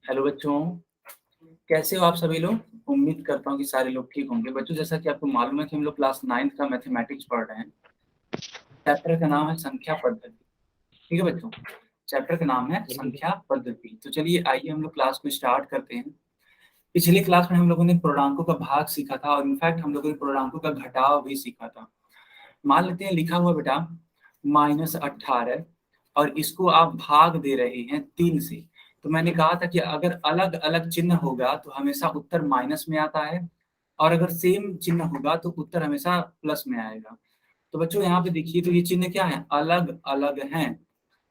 Hello बच्चों, कैसे हो आप सभी लोग। उम्मीद करता हूँ कि सारे लोग ठीक होंगे। बच्चों, जैसा कि आपको मालूम है कि हम लोग क्लास 9th का मैथमेटिक्स पढ़ रहे हैं। चैप्टर का नाम है संख्या पद्धति। ठीक है बच्चों, चैप्टर का नाम है संख्या पद्धति। तो चलिए आइए हम लोग क्लास को स्टार्ट करते हैं। पिछली क्लास में हम लोगों ने पूर्णांकों का भाग सीखा था और इनफैक्ट हम लोगों ने पूर्णांकों का घटाव भी सीखा था। मान लेते हैं लिखा हुआ बेटा -18 और इसको आप भाग दे रहे हैं 3 से। तो मैंने कहा था कि अगर अलग अलग चिन्ह होगा तो हमेशा उत्तर माइनस में आता है और अगर सेम चिन्ह होगा तो उत्तर हमेशा प्लस में आएगा। तो बच्चों यहाँ पे देखिए, तो ये चिन्ह क्या है, अलग अलग हैं,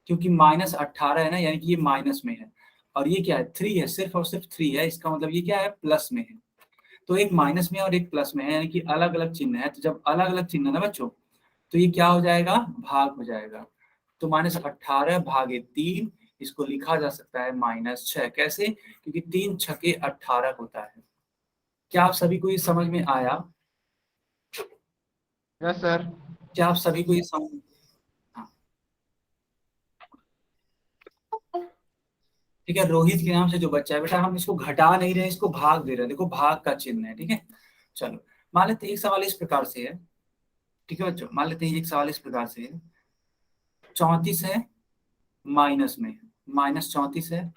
क्योंकि -18 है ना, यानी कि ये माइनस में है और ये क्या है, 3 है, सिर्फ और सिर्फ 3 है। इसका मतलब ये क्या है, प्लस में है। तो एक माइनस में और एक प्लस में है, यानी कि अलग अलग चिन्ह है। तो जब अलग अलग चिन्ह है ना बच्चों, तो ये क्या हो जाएगा, भाग हो जाएगा। तो -18 भागे 3, इसको लिखा जा सकता है -6। कैसे, क्योंकि 3 छके 18 होता है। क्या आप सभी को ये समझ में आया? Yes sir. क्या आप सभी को ये समझ, हाँ ठीक है। रोहित के नाम से जो बच्चा है बेटा, हम इसको घटा नहीं रहे, इसको भाग दे रहे हैं। देखो भाग का चिन्ह है, ठीक है। चलो मान लेते हैं एक सवाल इस प्रकार से है, ठीक है बच्चों। मान लेते हैं एक सवाल इस प्रकार से है, 34 है, माइनस में -34 है,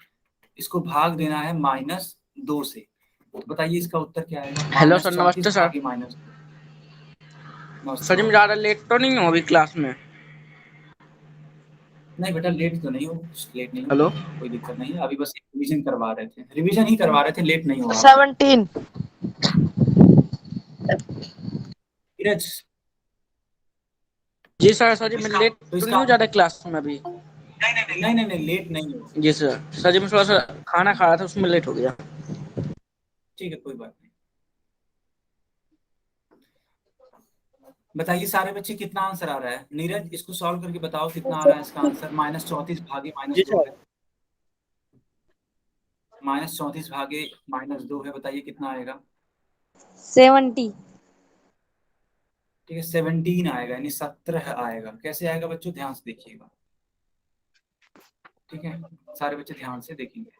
इसको भाग देना है -2 से। तो बताइए इसका उत्तर क्या आएगा, हेलो सर, नमस्ते -34 सर। भागे -2। नमस्ते सर जी मैं नमस्ते। ज़्यादा लेट तो नहीं हूँ अभी क्लास में? नहीं बेटा, लेट तो नहीं हो, लेट नहीं हो हेलो। बेटा, कोई दिक्कत नहीं है। अभी बस रिवीजन करवा रहे थे, रिवीजन ही करवा रहे थे, लेट नहीं हो आप। 17। धीरज, जी सर जी मैं लेट तो तो इसका नहीं हूँ ज़्यादा क्लास में अभी? नहीं, लेट नहीं हो। जी सर जी मैं थोड़ा सा खाना खा रहा था, उसमें लेट हो गया। ठीक है, कोई बात नहीं। बताइए सारे बच्चे कितना आंसर आ रहा है। नीरज, इसको सॉल्व करके बताओ कितना आ रहा है इसका आंसर। -34 भागे जी -2 सर। है, -34 भागे -2 है, बताइए कितना आएगा। 70। ठीक है, 17 आएगा, यानी 17 आएगा। कैसे आएगा बच्चों, ध्यान से देखिएगा, ठीक है। सारे बच्चे ध्यान से देखेंगे।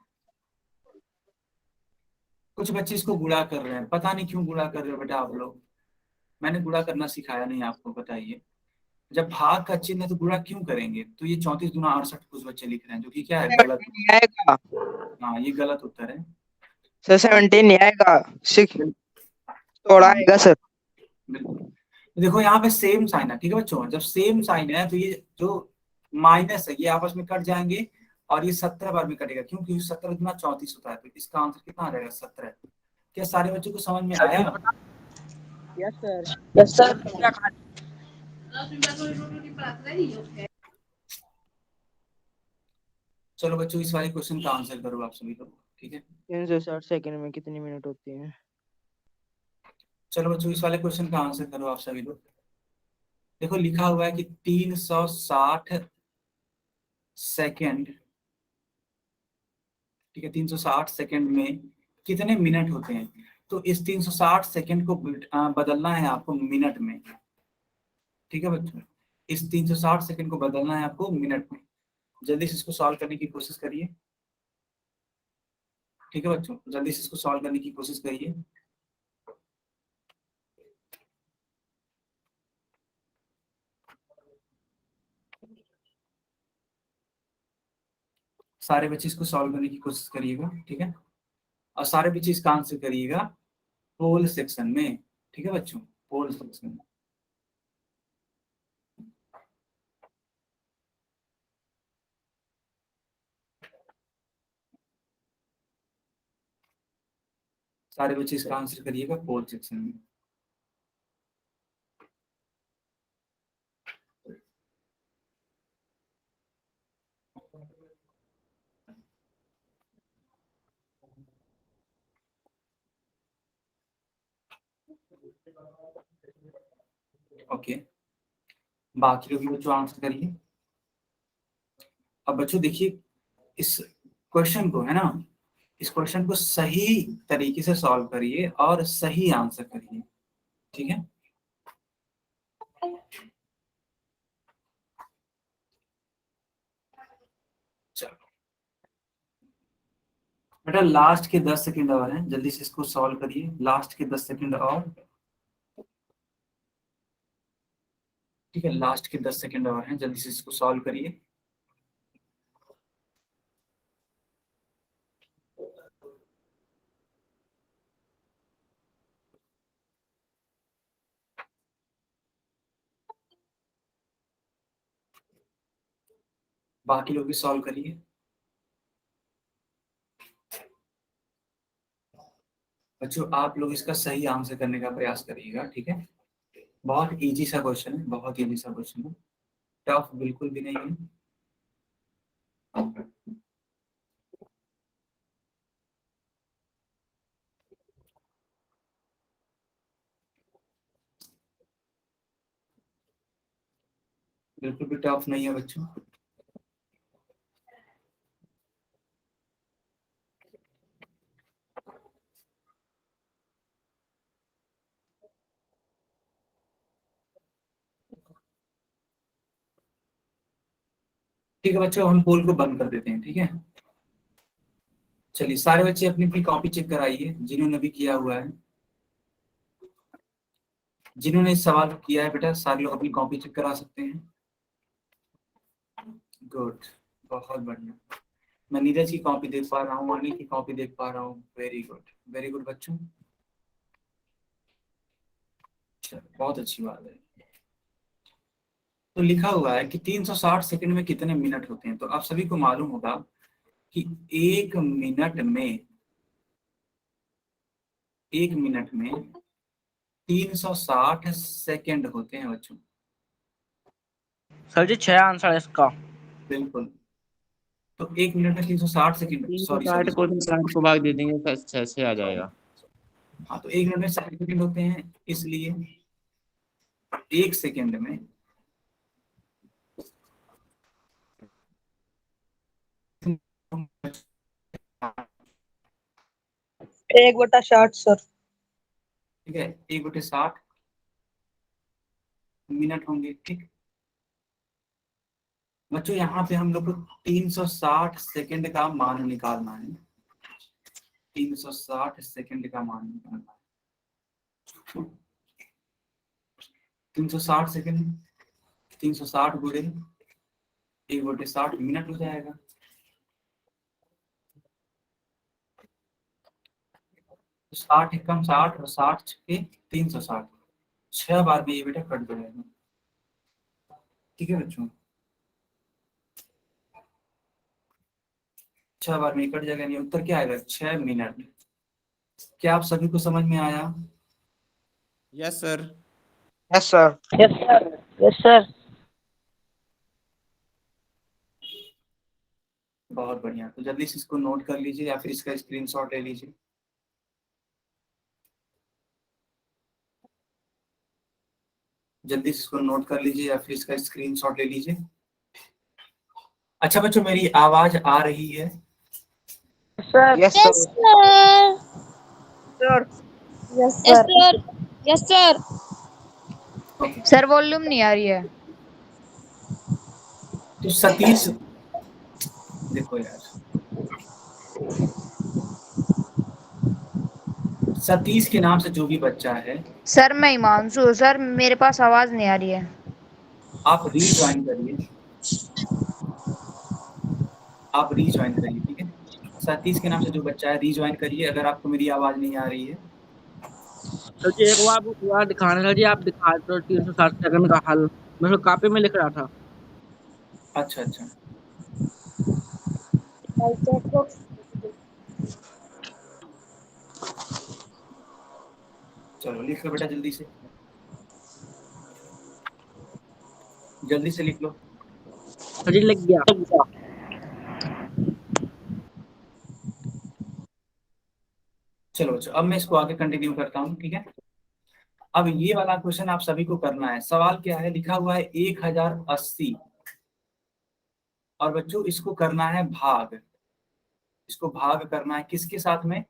कुछ बच्चे इसको गुणा कर रहे हैं, पता नहीं क्यों गुणा कर रहे हो बेटा आप लोग। मैंने गुणा करना सिखाया नहीं आपको, बताइए। जब भाग का चिन्ह है तो गुणा क्यों करेंगे। तो ये 34 दूना 68 कुछ बच्चे लिख रहे हैं, जो कि क्या है, गलत। 17 नहीं आएगा हाँ, ये गलत उत्तर है। सर, 17 नहीं आएगा, 6 बिल्कुल। थोड़ा हाँ आएगा सर। बिल्कुल। तो देखो यहाँ पे सेम साइन है, ठीक है बच्चों। जब सेम साइन है तो ये जो माइनस है ये आपस में कट जाएंगे और ये 17 बार में कटेगा, क्यों, क्योंकि 17 गुना 34 होता है। तो इसका आंसर कितना आ जाएगा, 17। क्या सारे बच्चों को समझ में आया? Yes sir. Yes sir. क्या खा? चलो बच्चों, इस वाले क्वेश्चन का आंसर करो आप सभी लोग, ठीक है। 360 सेकंड में कितनी मिनट होती है? चलो बच्चों, इस वाले क्वेश्चन का आंसर करो आप सभी लोग। देखो लिखा हुआ है कि 360 सेकेंड, ठीक है, 360 सेकेंड में कितने मिनट होते हैं। तो इस 360 सेकेंड को बदलना है आपको मिनट में, ठीक है बच्चों। इस 360 सेकेंड को बदलना है आपको मिनट में। जल्दी से इसको सॉल्व करने की कोशिश करिए, ठीक है बच्चों, जल्दी से इसको सॉल्व करने की कोशिश करिए। सारे बच्चे इसको सॉल्व करने की कोशिश करिएगा, ठीक है। और सारे बच्चे इसका आंसर करिएगा पोल सेक्शन में, ठीक है बच्चों, पोल सेक्शन में। सारे बच्चे इसका आंसर करिएगा पोल सेक्शन में। ओके, बाकी लोग भी बच्चों आंसर करिए। अब बच्चों देखिए, इस क्वेश्चन को है ना, इस क्वेश्चन को सही तरीके से सॉल्व करिए और सही आंसर करिए, ठीक है। चलो बेटा लास्ट के 10 सेकंड और हैं, जल्दी से इसको सॉल्व करिए। लास्ट के 10 सेकंड और, ठीक है, लास्ट के 10 सेकंड और हैं, जल्दी से इसको सॉल्व करिए। बाकी लोग भी सॉल्व करिए। बच्चों आप लोग इसका सही आंसर करने का प्रयास करिएगा, ठीक है। बहुत इजी सा क्वेश्चन है, बहुत इजी सा क्वेश्चन है, टफ बिल्कुल भी नहीं है। बिल्कुल भी टफ नहीं है बच्चों। ठीक है बच्चों, हम पोल को बंद कर देते हैं, ठीक है। चलिए सारे बच्चे अपनी अपनी कॉपी चेक कराइए, जिन्होंने भी किया हुआ है। जिन्होंने इस सवाल को किया है बेटा, सारे लोग अपनी कॉपी चेक करा सकते हैं। गुड, बहुत बढ़िया। मैं नीरज की कॉपी देख पा रहा हूँ, अनिल की कॉपी देख पा रहा हूँ। वेरी गुड, वेरी गुड बच्चों। चलो बहुत अच्छी बात है। तो लिखा हुआ है कि 360 सेकंड में कितने मिनट होते हैं। तो आप सभी को मालूम होगा कि एक मिनट में 360 सेकंड होते हैं बच्चों। सर जी 6 आंसर है इसका। बिल्कुल, तो एक मिनट में 360 सेकंड, तीन सौ सॉरी सॉरी साठ को सॉरी। 60 को भाग दे देंगे तो 6 से आ जाएगा। हाँ, तो एक मिनट में 60 सेकंड होते हैं, इसलिए एक सेकंड में 1/60 सर। ठीक है, 1/60 मिनट होंगे, ठीक। बच्चों यहाँ पे हम लोग को 360 सेकंड का मान निकालना है। 360 सेकंड का मान निकालना है। 360 सेकंड, 360 गुणे 1/60 मिनट हो जाएगा। तो 60 एकम 60 और 60 छक्के 360, 6 बार भी ये बेटा कट जाएगा, ठीक है बच्चों। 6 बार में कट जाएगा, नहीं उत्तर क्या आएगा, 6 मिनट। क्या आप सभी को समझ में आया? Yes sir. Yes sir. Yes sir. Yes sir. बहुत बढ़िया, तो जल्दी से इसको नोट कर लीजिए या फिर इसका स्क्रीनशॉट ले लीजिए। जल्दी से इसको नोट कर लीजिए या फिर इसका स्क्रीनशॉट ले लीजिए। अच्छा बच्चों, मेरी आवाज आ रही है? Sir. Yes yes sir. Sir yes yes sir. Sir yes sir okay, sir volume नहीं आ रही है। तो सतीश, देखो यार, सतीश के नाम से जो भी बच्चा है, सर मैं हिमांशु, सर मेरे पास आवाज नहीं आ रही है। आप रीज्वाइन करिए, आप रीज्वाइन करिए, ठीक है। सतीश के नाम से जो बच्चा है रीज्वाइन करिए, अगर आपको मेरी आवाज नहीं आ रही है। सर जी एक बार वो पूरा दिखाना सर जी, आप दिखा दो 360 सेकंड का हल। मैं तो कॉपी में लिख रहा था। अच्छा अच्छा, चलो लिख लो बेटा, जल्दी से लिख लो। सर जी लिख गया। चलो अच्छा, अब मैं इसको आगे कंटिन्यू करता हूँ, ठीक है। अब ये वाला क्वेश्चन आप सभी को करना है। सवाल क्या है, लिखा हुआ है 1080, और बच्चों इसको करना है भाग। इसको भाग करना है किसके साथ में,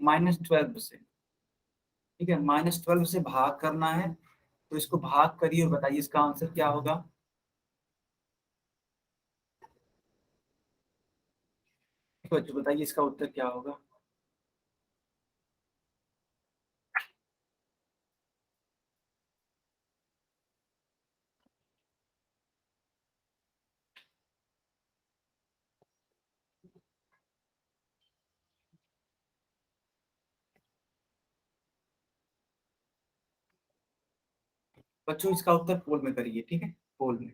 -12 से, ठीक है। -12 से भाग करना है, तो इसको भाग करिए और बताइए इसका आंसर क्या होगा। बच्चों बताइए इसका उत्तर क्या होगा। बच्चों इसका उत्तर पोल में करिए, ठीक है, पोल में।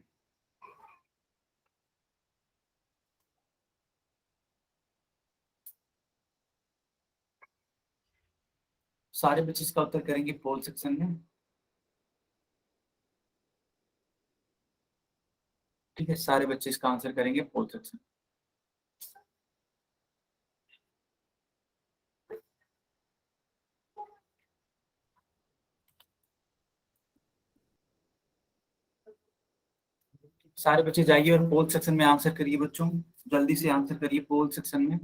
सारे बच्चे इसका उत्तर करेंगे पोल सेक्शन में, ठीक है, सारे बच्चे इसका आंसर करेंगे पोल सेक्शन। सारे बच्चे जाइए और पोल सेक्शन में आंसर करिए बच्चों, जल्दी से आंसर करिए पोल सेक्शन में।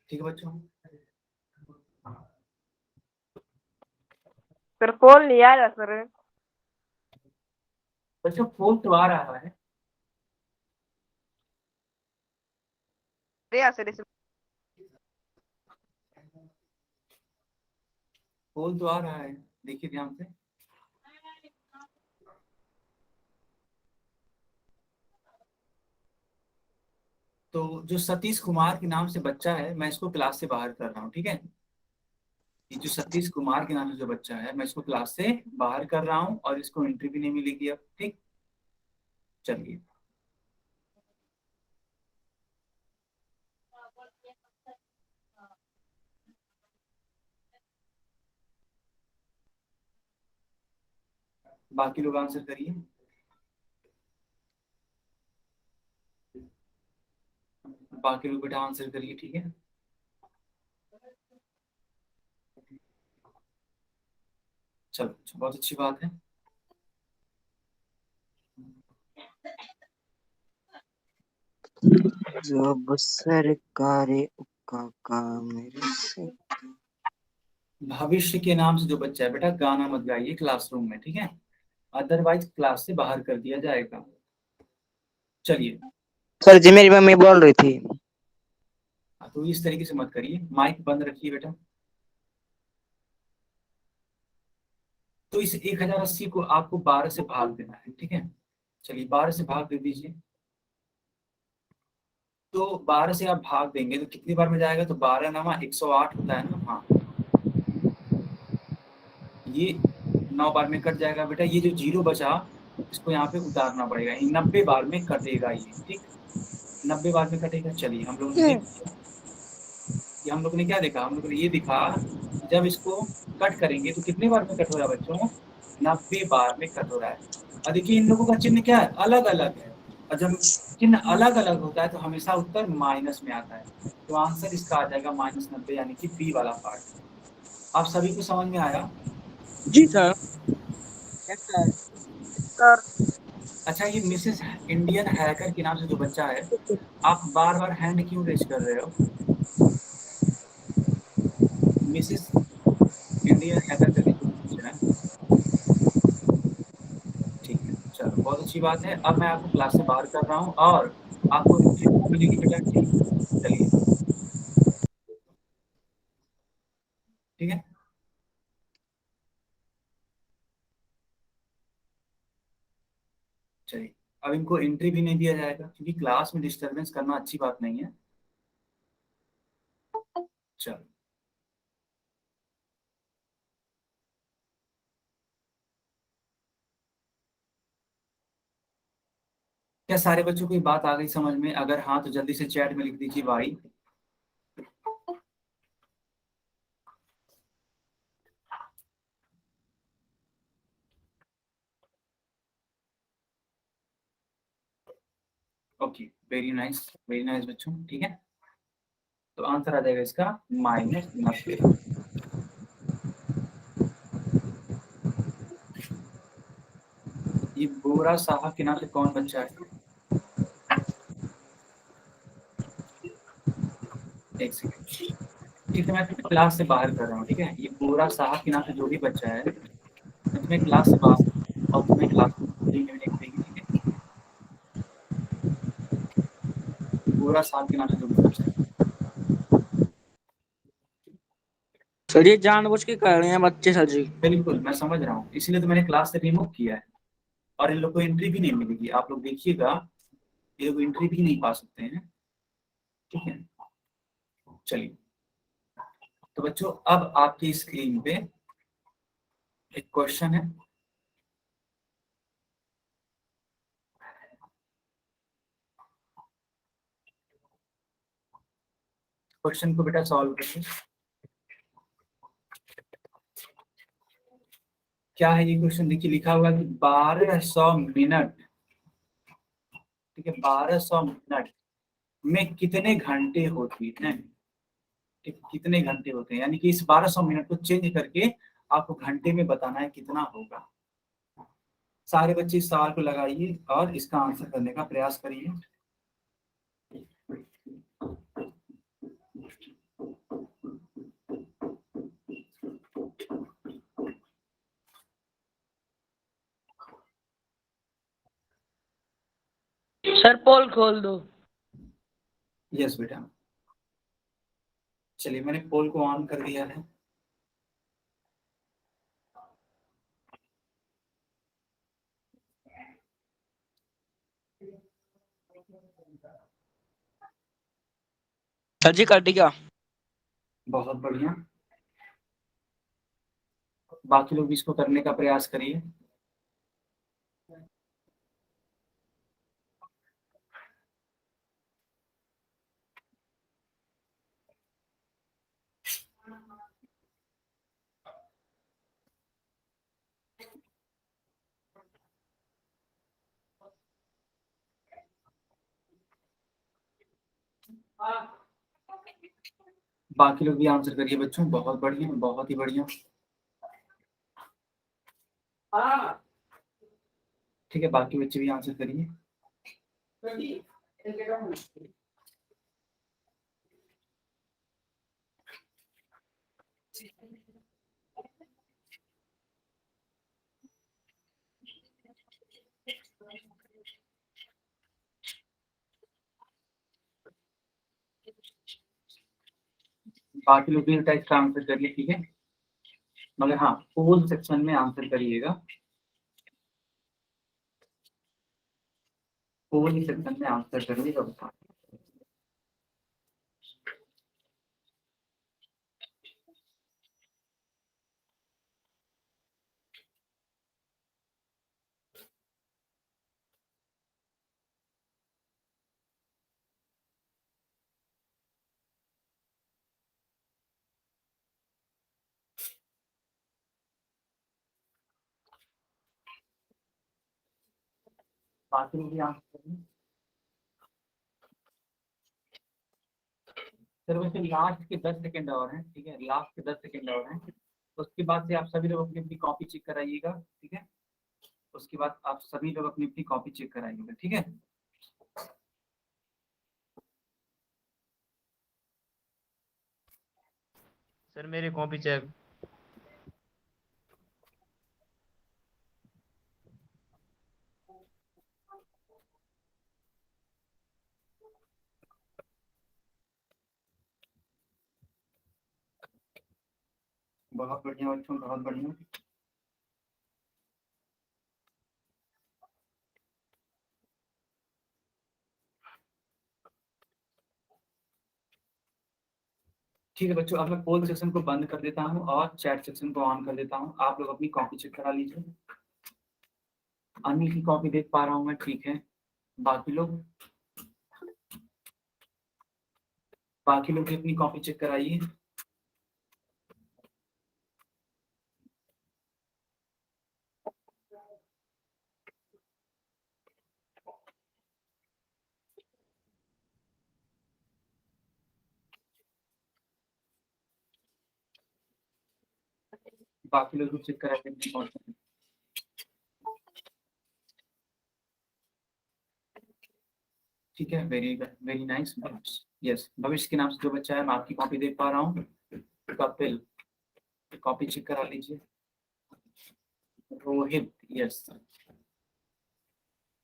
ठीक है बच्चों। सर कॉल नहीं आ रहा सर। बच्चों पोल तो आ रहा है, सर इस पोल तो आ रहा है, देखिए ध्यान से। तो जो सतीश कुमार के नाम से बच्चा है, मैं इसको क्लास से बाहर कर रहा हूँ, ठीक है। ये जो सतीश कुमार के नाम से जो बच्चा है, मैं इसको क्लास से बाहर कर रहा हूँ और इसको एंट्री भी नहीं मिलेगी अब, ठीक। चलिए बाकी लोग आंसर करिए। बाकी लोग बेटा आंसर करिए, ठीक है। चलो बहुत अच्छी बात है। जब सरकारी का मेरे से भविष्य के नाम से जो बच्चा है बेटा, गाना मत गाइए क्लासरूम में, ठीक है, अदरवाइज क्लास से बाहर कर दिया जाएगा। चलिए। सर जी मेरी मम्मी बोल रही थी। तो इस तरीके से मत करिए, माइक बंद रखिए बेटा। तो इस 1080 को आपको 12 से भाग देना है, ठीक है। चलिए 12 से भाग दे दीजिए। तो 12 से आप भाग देंगे तो कितनी बार में जाएगा, तो 12 नमा 108 होता है ना, हाँ, ये 9 बार में कट जाएगा बेटा। ये जो जीरो बचा इसको यहाँ पे उतारना पड़ेगा, 90 बार में कटेगा ये, ठीक, 90 बार में कटेगा। चलिए हम लोग ने देख लिया, ये हम लोग ने क्या देखा, हम लोग ने ये दिखा जब इसको कट करेंगे तो कितने बार में कट हो रहा है बच्चों, 90 बार में कट हो रहा है। और देखिए इन लोगों का चिन्ह क्या है, अलग अलग है, और जब चिन्ह अलग अलग होता है तो हमेशा उत्तर माइनस में आता है। तो आंसर इसका आ जाएगा -90, यानी कि बी वाला पार्ट। आप सभी को समझ में आया? जी सर। Yes sir. अच्छा ये मिसेस इंडियन हैकर के नाम से जो बच्चा है, आप बार बार हैंड क्यों रेज कर रहे हो? मिसेस इंडियन हैकर करके जो क्वेश्चन है, ठीक है, चलो बहुत अच्छी बात है। अब मैं आपको क्लास से बाहर कर रहा हूँ और आपको एंट्री मिलेगी बेटा, ठीक। चलिए ठीक है। चलिए अब इनको एंट्री भी नहीं दिया जाएगा क्योंकि क्लास में डिस्टरबेंस करना अच्छी बात नहीं है। चलो क्या सारे बच्चों को ये बात आ गई समझ में? अगर हाँ तो जल्दी से चैट में लिख दीजिए वाई। ओके, वेरी नाइस बच्चों, ठीक है। तो आंसर आ जाएगा इसका -90। ये बोरा साहब के नाम से कौन बच्चा है? एक सेकंड। ठीक है, मैं तुम्हें क्लास से बाहर कर रहा हूँ, ठीक है। ये पूरा साहब के नाम से जो भी बच्चा है, मैं तुम्हें क्लास से बाहर और तुम्हें क्लास में देगी, ठीक है। पूरा साहब के नाम से जो भी बच्चा है। सर ये जानबूझ के कर रहे हैं बच्चे सर जी। बिल्कुल मैं समझ रहा हूँ, इसीलिए तो मैंने क्लास से रिमूव किया है। और इन लोग को एंट्री भी नहीं मिलेगी, आप लोग देखिएगा, ये लोग एंट्री भी नहीं पा सकते हैं, ठीक है। चलिए, तो बच्चों अब आपकी स्क्रीन पे एक क्वेश्चन है। क्वेश्चन को बेटा सॉल्व करिए। क्या है ये क्वेश्चन? देखिए लिखा हुआ है कि 1200 मिनट, ठीक है, 1200 मिनट में कितने घंटे होती है, ठीक, कितने घंटे होते हैं, यानी कि इस 1200 मिनट को चेंज करके आपको घंटे में बताना है कितना होगा। सारे बच्चे इस सवाल को लगाइए और इसका आंसर करने का प्रयास करिए। सर पोल खोल दो। यस बेटा, चलिए मैंने पोल को ऑन कर दिया है। सर जी कर दिया। बहुत बढ़िया, बाकी लोग भी इसको करने का प्रयास करिए। बाकी लोग भी आंसर करिए बच्चों, बहुत बढ़िया, बहुत ही बढ़िया। ठीक है, बाकी बच्चे भी आंसर करिए। बाकी लोग भी बेटा इसका आंसर करिए, ठीक है, मगर हाँ पोल सेक्शन में आंसर करिएगा, पोल सेक्शन में आंसर करिएगा बता। बाकी लोग भी आंसर करिए। सर वैसे लास्ट के 10 सेकंड और हैं, ठीक है, लास्ट के 10 सेकंड और हैं, उसके बाद से आप सभी लोग अपनी अपनी कॉपी चेक कराइएगा, ठीक है। उसके बाद आप सभी लोग अपनी अपनी कॉपी चेक कराइएगा, ठीक है। सर मेरी कॉपी चेक। बहुत बढ़िया बच्चों, बहुत बढ़िया। ठीक है बच्चों, अब मैं पोल सेक्शन को बंद कर देता हूँ और चैट सेक्शन को ऑन कर देता हूँ। आप लोग अपनी कॉपी चेक करा लीजिए। अनिल की कॉपी देख पा रहा हूँ मैं, ठीक है। बाकी लोग, बाकी लोग भी अपनी कॉपी चेक कराइए। बाकी लोग भी चेक कराइए अपनी कॉपी। ठीक है, वेरी वेरी नाइस। यस, भविष्य के नाम से जो बच्चा है, मैं आपकी कॉपी देख पा रहा हूँ। कपिल, कॉपी चेक करा लीजिए। रोहित, यस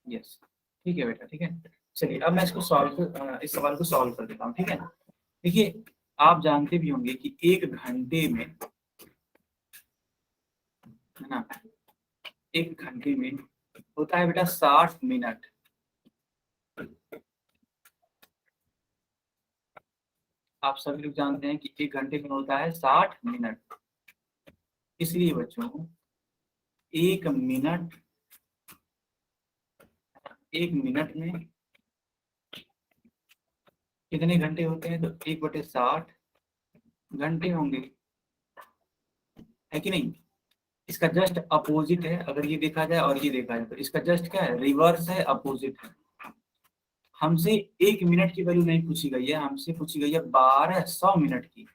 यस, ठीक है बेटा, ठीक है। चलिए अब मैं इसको इस सवाल को सॉल्व कर देता हूँ, ठीक है। देखिए, आप जानते भी होंगे कि 1 घंटे में, है ना, 1 घंटे में होता है बेटा 60 मिनट। आप सभी लोग जानते हैं कि 1 घंटे में होता है 60 मिनट। इसलिए बच्चों, 1 मिनट, 1 मिनट में कितने घंटे होते हैं? तो 1/60 घंटे होंगे, है कि नहीं? इसका जस्ट अपोजिट है, अगर ये देखा जाए और ये देखा जाए तो इसका जस्ट क्या है? रिवर्स है, अपोजिट है। हमसे 1 मिनट की वैल्यू नहीं पूछी गई है, हमसे पूछी गई है 1200 मिनट की।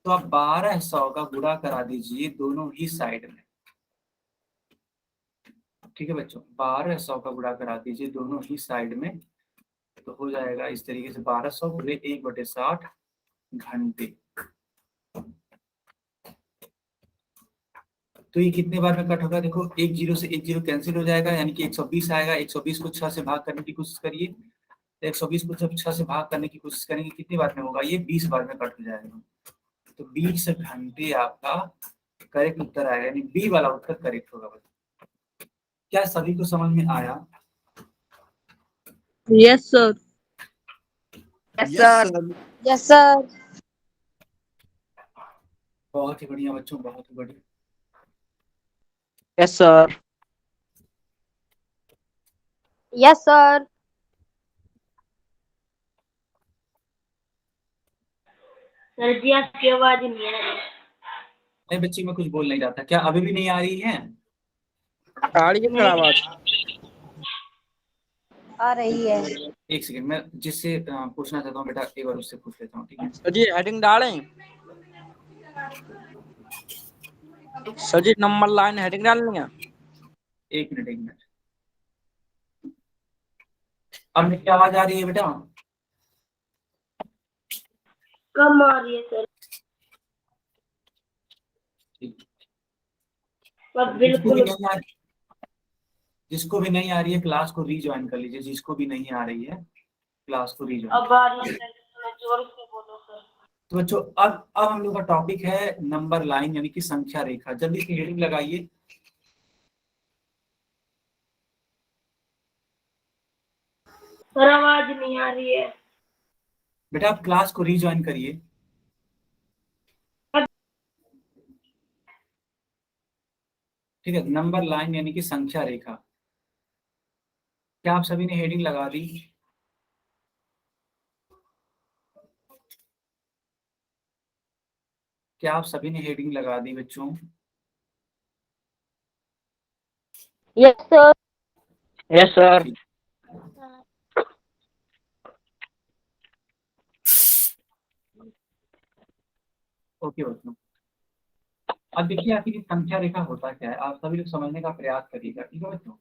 तो आप 1200 का गुणा करा दीजिए दोनों ही साइड में, ठीक है बच्चों। 1200 का गुणा करा दीजिए दोनों ही साइड में, तो हो जाएगा इस तरीके से 1200 गुणे 1/60 घंटे। तो ये कितने बार में कट होगा? देखो, 1 0 से 1 0 कैंसिल हो जाएगा, यानी कि 120 आएगा। 120 को 6 से भाग करने की कोशिश करिए। तो 120 को जब 6 से भाग करने की कोशिश करेंगे, कितनी बार में होगा? ये 20 बार में कट हो जाएगा। तो 20 घंटे आपका करेक्ट उत्तर आएगा, यानी बी वाला उत्तर करेक्ट होगा। क्या सभी को समझ में आया? Yes sir. Yes sir. Yes sir. बहुत ही बढ़िया बच्चों, बहुत ही बढ़िया। Yes sir. Yes sir. Sir ji आपकी आवाज नहीं आ रही। नहीं बच्ची, मैं कुछ बोल नहीं रहा था। क्या अभी भी नहीं आ रही है? आ रही है सर आवाज। आ रही है। एक सेकंड, मैं जिससे पूछना चाहता हूँ बेटा, एक बार उससे पूछ लेता हूँ, ठीक है। सर जी हेडिंग डालें? सर जी नंबर लाइन हेडिंग डालनी है? 1 मिनट, 1 मिनट। अब मेरी आवाज आ रही है बेटा? कम आ रही है सर। ठीक। अब जिसको भी बिल्कुल। नहीं आ जिसको भी नहीं आ रही है क्लास को रीज्वाइन कर लीजिए। जिसको भी नहीं आ रही है क्लास को रीज्वाइन। अब आ रही है सर, थोड़ा जोर से बोलो सर। तो बच्चों, अब हम लोग का टॉपिक है नंबर लाइन, यानी कि संख्या रेखा। जल्दी से हेडिंग लगाइए। सर आवाज नहीं आ रही है। बेटा आप क्लास को रीज्वाइन करिए। ठीक है, नंबर लाइन यानी कि संख्या रेखा। क्या आप सभी ने हेडिंग लगा दी? क्या आप सभी ने हेडिंग लगा दी बच्चों? Yes sir. Yes sir. Okay बच्चों, अब देखिए आखिर ये संख्या रेखा होता क्या है, आप सभी लोग समझने का प्रयास करिएगा, ठीक है बच्चों।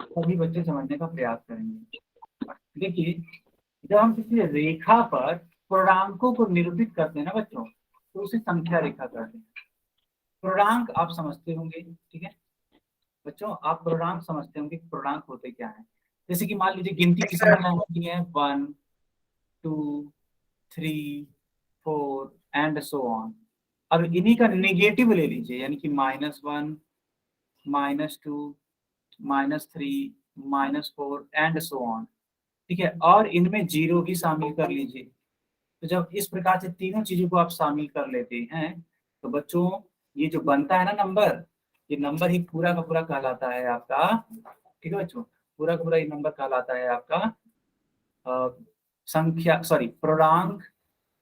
सभी बच्चे समझने का प्रयास करेंगे। देखिए, जब हम किसी रेखा पर पूर्णांकों को निरूपित करते हैं ना बच्चों, तो उसे संख्या रेखा कहते हैं। पूर्णांक आप समझते होंगे, ठीक है बच्चों, आप पूर्णांक समझते होंगे कि पूर्णांक होते क्या है। जैसे कि मान लीजिए गिनती की संख्या होती है 1 2 3 4 एंड सो ऑन। अब इन्हीं का नेगेटिव ले लीजिए, यानी कि -1 -2 -3 -4 एंड सो ऑन, ठीक है। और इनमें जीरो भी शामिल कर लीजिए। तो जब इस प्रकार से तीनों चीजों को आप शामिल कर लेते हैं, तो बच्चों ये जो बनता है ना नंबर, ये नंबर ही पूरा का पूरा कहलाता है आपका, ठीक है बच्चों। पूरा का पूरा ये नंबर कहलाता है आपका संख्या, सॉरी, पूर्णांक।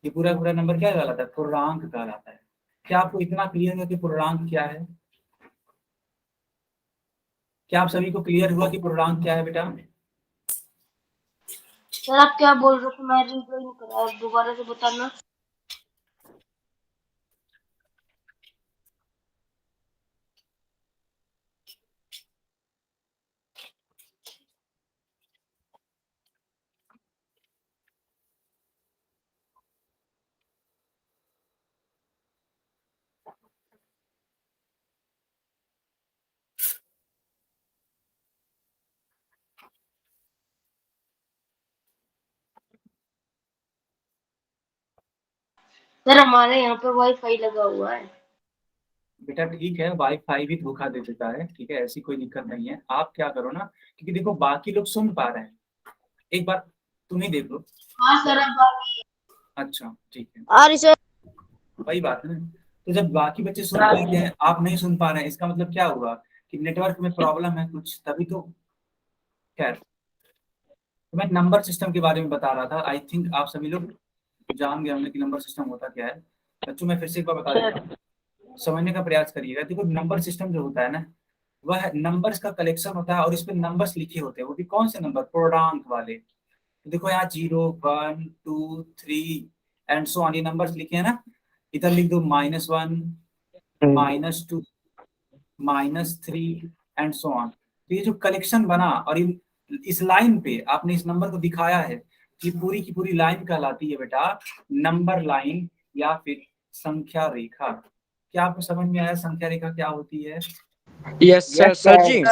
ये पूरा का पूरा नंबर क्या कहलाता है? पूर्णांक कहलाता है। क्या आपको इतना क्लियर है कि पूर्णांक क्या है? क्या आप सभी को क्लियर हुआ कि पूर्णांक क्या है बेटा? सर आप क्या बोल रहे थे, मैं रीड नहीं करा, आप दोबारा से बताना। सर हमारे यहाँ पर वाईफाई लगा हुआ है। बेटा ठीक है, वाईफाई भी धोखा दे देता है, ठीक है, ऐसी कोई दिक्कत नहीं है। आप क्या करो ना, क्योंकि देखो बाकी लोग सुन पा रहे हैं, एक बार तुम ही देख लो। हाँ सर अब अच्छा ठीक है, आ रही सर। वही बात है ना। तो जब बाकी बच्चे सुन पा रहे हैं, आप नहीं सुन पा रहे हैं, इसका मतलब क्या हुआ कि नेटवर्क में प्रॉब्लम है कुछ, तभी तो। खैर, तो मैं नंबर सिस्टम के बारे में बता रहा था। आई थिंक आप सभी लोग जान गए होंगे कि नंबर सिस्टम होता क्या है। बच्चों मैं फिर से एक बार बता देता हूँ, समझने का प्रयास करिएगा। देखो नंबर सिस्टम जो होता है ना, वह नंबर्स का कलेक्शन होता है और इस पे नंबर्स लिखे होते हैं। वो भी कौन से नंबर? पूर्णांक वाले। तो देखो यहाँ 0, 1, 2, 3 एंड सो ऑन, ये नंबर्स लिखे हैं ना। इधर लिख दो -1, -2, -3 एंड सो ऑन। तो ये जो कलेक्शन बना और इस लाइन पे आपने इस नंबर को दिखाया है, कि पूरी की पूरी लाइन कहलाती है बेटा नंबर लाइन या फिर संख्या रेखा। क्या आपको समझ में आया संख्या रेखा क्या होती है? Yes sir. सर जी,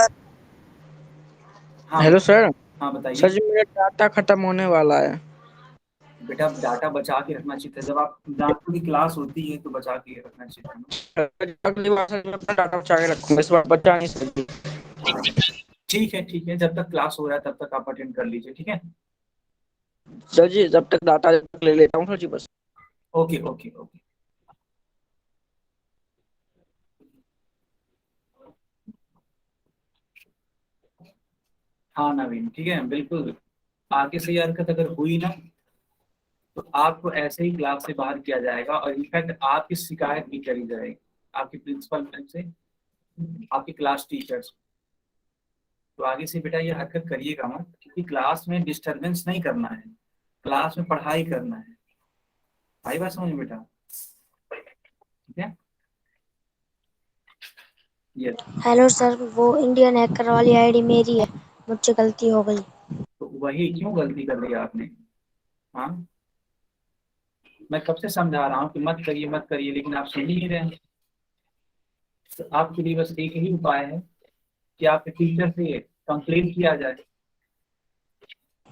हाँ हेलो सर। हाँ सर बताइए। जी, मेरा डाटा खत्म होने वाला है। बेटा डाटा बचा के रखना चाहिए था, जब आप डाटा की क्लास होती है तो बचा के रखना चाहिए था ना। अगली बार सर मैं अपना डाटा बचा के रखूंगा, इस बार बचा नहीं सर जी। ठीक है, जब तक क्लास हो रहा है तब तक आप अटेंड कर लीजिए, ठीक है। सर जी, जब तक डाटा ले लेता हूँ सर जी बस। Okay okay okay. हाँ नवीन, ठीक है, बिल्कुल। आगे से ये हरकत अगर हुई ना, तो आपको ऐसे ही क्लास से बाहर किया जाएगा और इनफैक्ट आपकी शिकायत भी करी जाएगी आपके प्रिंसिपल मैम से, आपके क्लास टीचर्स। तो आगे से बेटा ये हरकत करिएगा मत, क्योंकि क्लास में डिस्टरबेंस नहीं करना है, क्लास में पढ़ाई करना है। आई बात समझ में बेटा? ठीक है। ये हेलो सर, वो इंडियन हैकर वाली आईडी मेरी है, मुझसे गलती हो गई। तो वही क्यों गलती कर ली आपने? हाँ, मैं कब से समझा रहा हूँ कि मत करिए मत करिए, लेकिन आप सुन ही नहीं रहे हैं। तो आपके लिए बस एक ही उपाय है कि आपके टीचर से कंप्लेन किया जाए।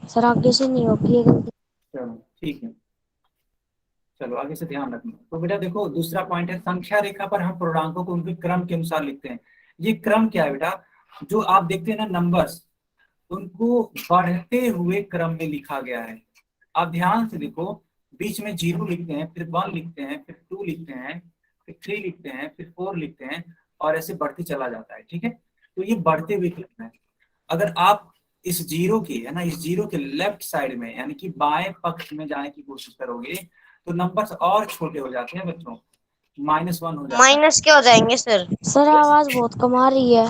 सर आगे से नहीं होगी ये गलती। चलो ठीक है, चलो आगे से ध्यान रखना। तो बेटा देखो दूसरा पॉइंट है, संख्या रेखा पर हम पूर्णांकों को उनके क्रम के अनुसार लिखते हैं। ये क्रम क्या है बेटा? जो आप देखते हैं ना नंबर्स, उनको बढ़ते हुए क्रम में लिखा गया है। आप ध्यान से देखो, बीच में 0 लिखते हैं, फिर 1 लिखते हैं, फिर 2 लिखते हैं, फिर 3 लिखते हैं, फिर 4 लिखते हैं, और ऐसे बढ़ते चला जाता है, ठीक है। तो ये बढ़ते हुए क्रम है। अगर आप इस 0 के है ना, इस 0 के लेफ्ट साइड में यानी कि बाएं पक्ष में जाने की कोशिश करोगे, तो नंबर्स और छोटे हो जाते हैं बच्चों, -1 हो जाता है। माइनस के हो जाएंगे सर। सर आवाज बहुत कम आ रही है।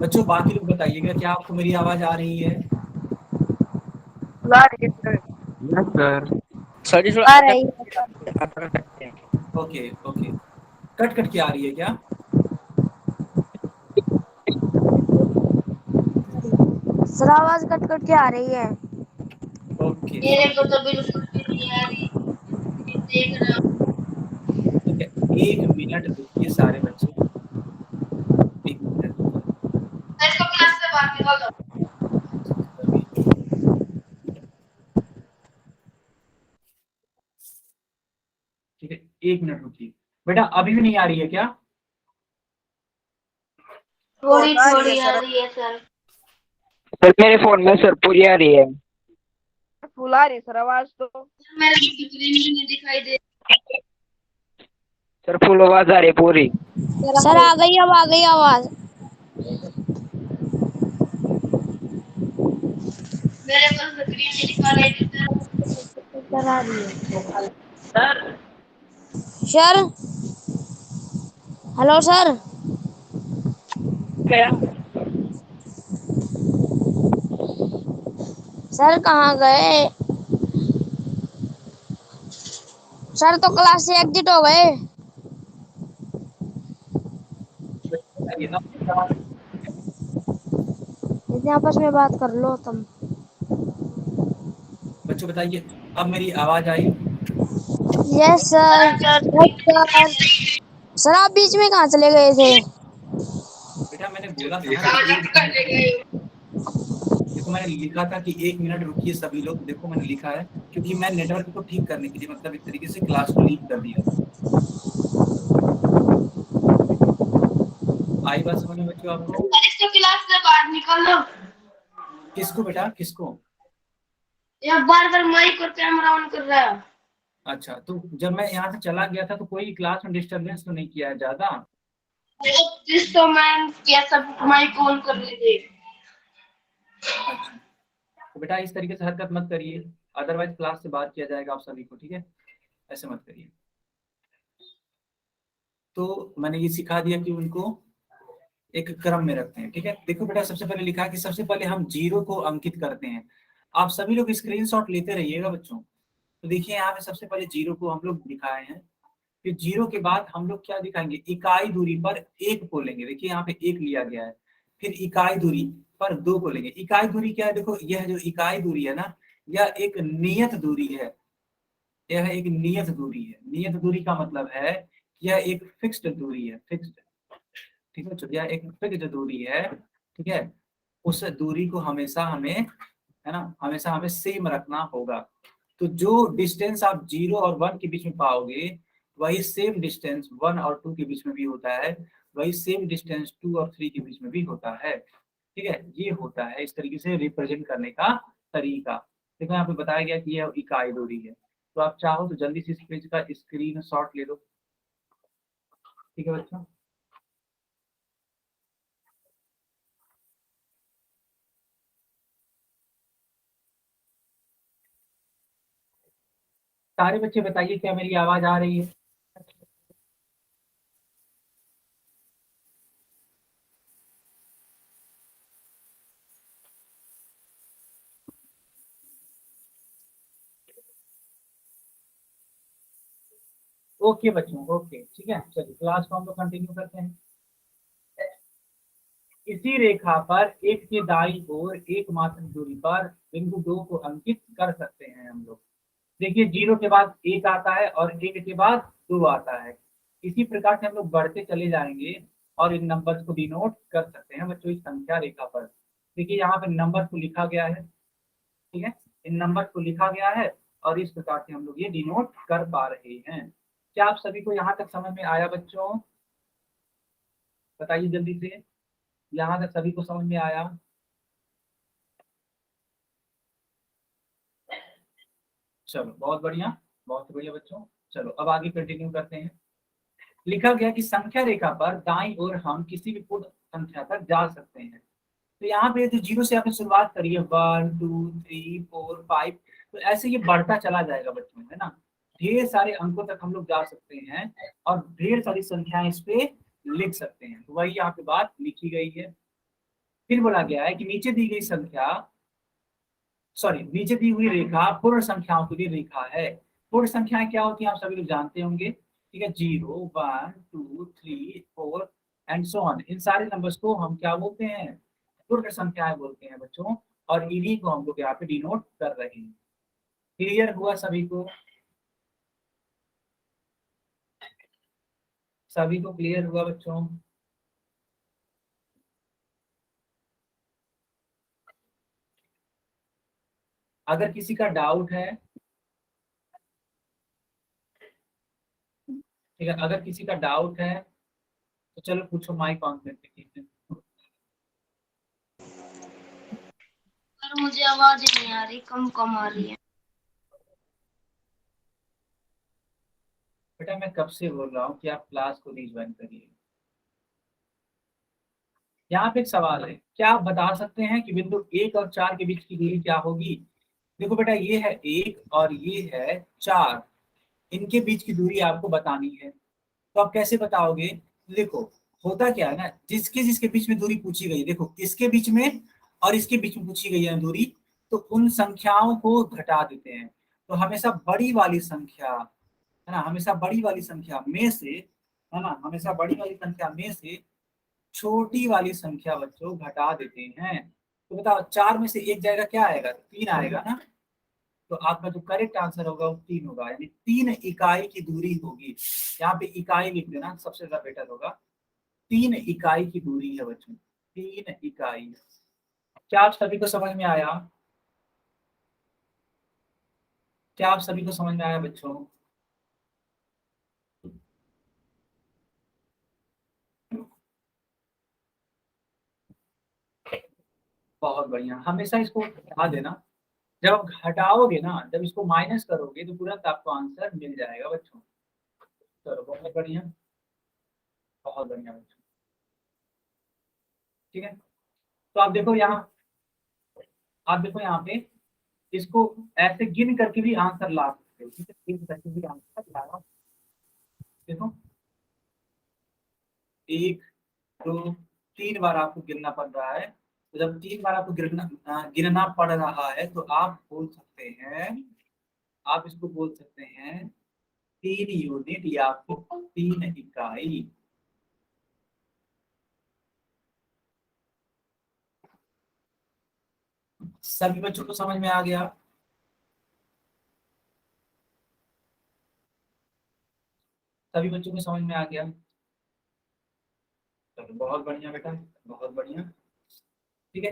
बच्चों बाकी लोग बताइएगा, क्या आपको मेरी आवाज आ रही है? Yes sir. सर जी आ थोड़ा रही है। ओके ओके, कट कट के आ रही है क्या? सर आवाज कट कट के आ रही है। ओके मेरे को तो बिल्कुल भी नहीं आ रही। देख रहा हूँ। ठीक है, 1 मिनट रुकिए सारे बच्चे, 1 मिनट रुकिए। मैं इसको क्लास से बाहर निकाल दो। अभी ठीक है, 1 मिनट रुकिए। बेटा अभी भी नहीं आ रही है क्या? थोड़ी थोड़ी आ रही है सर। सर मेरे फोन में सर पूरी आ रही है। फुल आ रही सर आवाज तो। मेरे को स्क्रीन में नहीं दिखाई दे। सर फुल आवाज आ रही है पूरी। सर आ गई, अब आ गई आवाज। मेरे को स्क्रीन में दिखा रही थी सर। सर आ रही है सर। Hello sir. क्या? सर कहाँ गए? सर तो क्लास से एग्जिट हो गए। ये ना, इतने आपस में बात कर लो तुम। बच्चों बताइए, अब मेरी आवाज आई? Yes sir. सर सर आप बीच में कहाँ चले गए थे? बेटा मैंने बोला था ना कि देखो आपको मैंने लिखा था कि 1 मिनट रुकिए सभी लोग। देखो मैंने लिखा है क्योंकि मैं नेटवर्क को ठीक करने के लिए मतलब एक तरीके से क्लास को लीव कर दिया। आई बात समझ में बच्चों आपको? इसको क्लास से बाहर निकालो। किसको बेटा, किसको? ये बार बार माइक और कैमरा ऑन कर रहा है। अच्छा, तो जब मैं यहाँ से चला गया था तो कोई क्लास में डिस्टरबेंस तो नहीं किया है ज्यादा? जिस तो मैं क्या सब माइक ऑन कर लीजिए। अच्छा, तो बेटा इस तरीके से हरकत मत करिए, अदरवाइज क्लास से बात किया जाएगा आप सभी को, ठीक है? ऐसे मत करिए। तो मैंने ये सिखा दिया कि उनको एक क्रम में रखते हैं, ठीक है? देखो बेटा, सबसे पहले लिखा है कि सबसे पहले हम 0 को अंकित करते हैं। आप सभी लोग स्क्रीनशॉट लेते रहिएगा बच्चों। तो देखिए यहाँ पे सबसे पहले 0 को हम लोग दिखाए हैं, फिर 0 के बाद हम लोग क्या दिखाएंगे, इकाई दूरी पर 1 को लेंगे। देखिए यहाँ पे 1 लिया गया है, फिर इकाई दूरी पर 2 को लेंगे। इकाई दूरी क्या है, देखो यह जो इकाई दूरी है ना, यह एक नियत दूरी है। यह एक नियत दूरी है। नियत दूरी का मतलब है यह एक फिक्स्ड दूरी है, फिक्स्ड, ठीक है? तो यह एक फिक्स्ड दूरी है, ठीक है? उस दूरी को हमेशा हमें, है ना, हमेशा हमें सेम रखना होगा। तो जो डिस्टेंस आप 0 और 1 के बीच में पाओगे वही सेम डिस्टेंस 1 और 2 के बीच में भी होता है, वही सेम डिस्टेंस 2 और 3 के बीच में भी होता है, ठीक है? ये होता है इस तरीके से रिप्रेजेंट करने का तरीका। देखो यहाँ पे बताया गया कि यह इकाई दूरी है। तो आप चाहो तो जल्दी से इस पेज का स्क्रीनशॉट ले लो, ठीक है बच्चों? सारे बच्चे बताइए क्या मेरी आवाज आ रही है? ओके बच्चों, ओके, ठीक है। चलिए क्लास को हम लोग कंटिन्यू करते हैं। इसी रेखा पर एक के दाईं ओर एकमात्र दूरी पर बिंदु 2 को अंकित कर सकते हैं हम लोग। देखिए 0 के बाद 1 आता है और 1 के बाद 2 आता है। इसी प्रकार से हम लोग बढ़ते चले जाएंगे और इन नंबर्स को डिनोट कर सकते हैं बच्चों इस संख्या रेखा पर। देखिए यहाँ पे नंबर को लिखा गया है, ठीक है? इन नंबर को लिखा गया है और इस प्रकार से हम लोग ये डिनोट कर पा रहे हैं। क्या आप सभी को यहाँ तक समझ में आया बच्चों? बताइए जल्दी से, यहाँ तक सभी को समझ में आया? चलो बहुत बढ़िया, बहुत बढ़िया बच्चों। चलो अब आगे कंटिन्यू करते हैं। लिखा गया कि संख्या रेखा पर दाईं ओर हम किसी भी पूर्ण संख्या तक जा सकते हैं। तो यहाँ पे जो 0 से आपने शुरुआत करी है 1 2 3 4 5, तो ऐसे ये बढ़ता चला जाएगा बच्चों, है ना? ढेर सारे अंकों तक हम लोग जा सकते हैं और ढेर सारी संख्याएं इस पे लिख सकते हैं। तो वही यहाँ पे बात लिखी गई है। फिर बोला गया है कि नीचे दी गई संख्या, सॉरी, नीचे दी हुई रेखा पूर्ण संख्याओं के लिए रेखा है। पूर्ण संख्याएं क्या होती हैं आप सभी लोग जानते होंगे, ठीक है? 0 1 2 3 4 एंड सो ऑन। इन सारे नंबर्स को हम क्या बोलते हैं? पूर्ण संख्याएं बोलते हैं बच्चों। और इन्हीं को हम लोग यहाँ पे डिनोट कर रहे हैं। क्लियर हुआ सभी को? सभी को क्लियर हुआ बच्चों? अगर किसी का डाउट है, ठीक है, अगर किसी का डाउट है तो चलो पूछो, माइक ऑन करके, ठीक है? पर मुझे आवाज ही नहीं आ रही, कम कम आ रही है। बेटा मैं कब से बोल रहा हूँ कि आप क्लास को रिज्वाइन करिए। यहाँ पे एक सवाल है, क्या आप बता सकते हैं कि बिंदु 1 और 4 के बीच की दूरी क्या होगी? देखो बेटा, ये है 1 और ये है 4, इनके बीच की दूरी आपको बतानी है। तो आप कैसे बताओगे? देखो होता क्या है ना, जिसके जिसके बीच में दूरी पूछी गई, देखो इसके बीच में और इसके बीच में पूछी गई है दूरी, तो उन संख्याओं को घटा देते हैं। तो हमेशा बड़ी वाली संख्या, है ना, हमेशा बड़ी वाली संख्या में से, है ना, हमेशा बड़ी वाली संख्या में से छोटी वाली संख्या बच्चों घटा देते हैं। तो बताओ 4 में से एक जाएगा, क्या आएगा? 3 आएगा ना। तो आपका जो करेक्ट आंसर होगा वो 3 होगा, यानी 3 इकाई की दूरी होगी। यहाँ पे इकाई लिख देना, सबसे ज्यादा बेटर होगा। 3 इकाई की दूरी है बच्चों, 3 इकाई, क्या आप सभी को समझ में आया? क्या आप सभी को समझ में आया बच्चों? बहुत बढ़िया, हमेशा इसको ध्यान देना। जब आप घटाओगे ना, जब इसको माइनस करोगे तो तुरंत आपको आंसर मिल जाएगा बच्चों। चलो बहुत बढ़िया, बहुत बढ़िया बच्चों। ठीक है, तो आप देखो यहाँ, आप देखो यहाँ पे इसको ऐसे गिन करके भी आंसर ला सकते हो। ठीक है, गिन करके भी आंसर ला। देखो 1 2 3 बार आपको गिनना पड़ रहा है। तो जब 3 बार आपको गिनना पड़ रहा है तो आप बोल सकते हैं, आप इसको बोल सकते हैं 3 यूनिट या फिर 3 इकाई। सभी बच्चों को समझ में आ गया? सभी बच्चों को समझ में आ गया? चलो बहुत बढ़िया बेटा, बहुत बढ़िया। ठीक है,